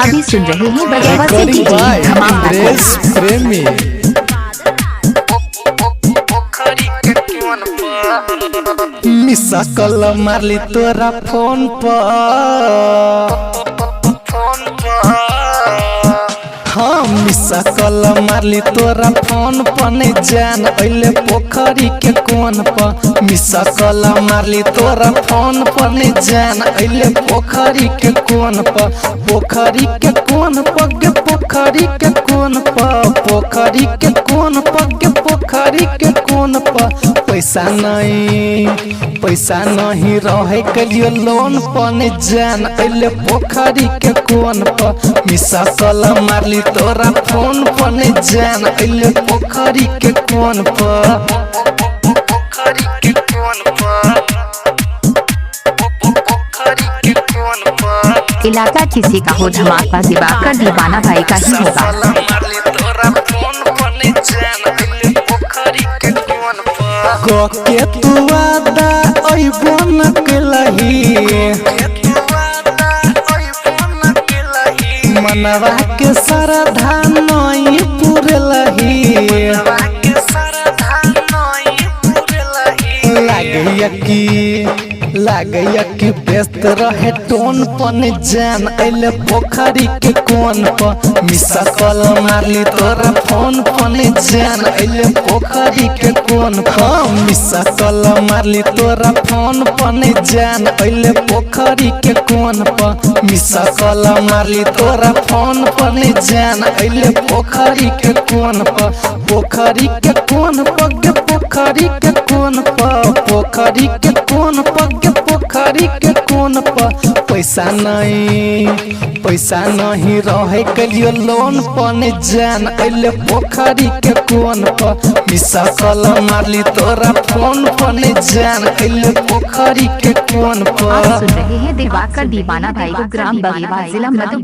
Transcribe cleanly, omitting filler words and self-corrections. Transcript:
अभी सुन रहे हैं बगैर की प्रेमी मिसा कल मारली तोरा फोन पर हाँ मिसा कल मारली तोरा फोन पर नहीं जान अइले पोखरी के कोन पर मिसा कल मारली तोरा फोन पर नहीं जान अइले पोखरी के कोन पर पोखरी के कोन पर गे पोखरी के कोन पर पोखरी के कोन पर गे पोखरी के कोन पर पैसा नहीं रहे के लिए लोन पर नहीं जान अइले पोखरी के कोन पर मिसा कल मारली तोरा फोन पर नहीं जान अइले पोखरी के कोन पर इलाका किसी का हो धमाका दिवाकर दीवाना भाई का ही होगा। के तू आदा अइबो न केलही मनवा के श्रद्धा नहीं पुरलही लागैया कि व्यस्त रहे टोन पन जान अइले पोखरी के कोन पर मिसा कल मारली तोरा फोन पन जान अइले पोखरी के कोन पर मिसा कल मारली तोरा फोन पन जान अइले पोखरी के कोन पर मिसा कल मारली तोरा फोन पन जान अइले पोखरी के कोन पर पोखरी के कोन पर गे पोखरी के कोन पर पोखरी के कोन पर गे पोखरी के कोन पर पैसा नहीं रहे के लिए लोन पर जान अइले पोखरी के कोन पर मिसा कल मारली तोरा फोन पर जान अइले पोखरी के कोन पर। सुन रहे हैं दिवाकर दीवाना भाई को ग्राम बगीवा जिला मधुबनी।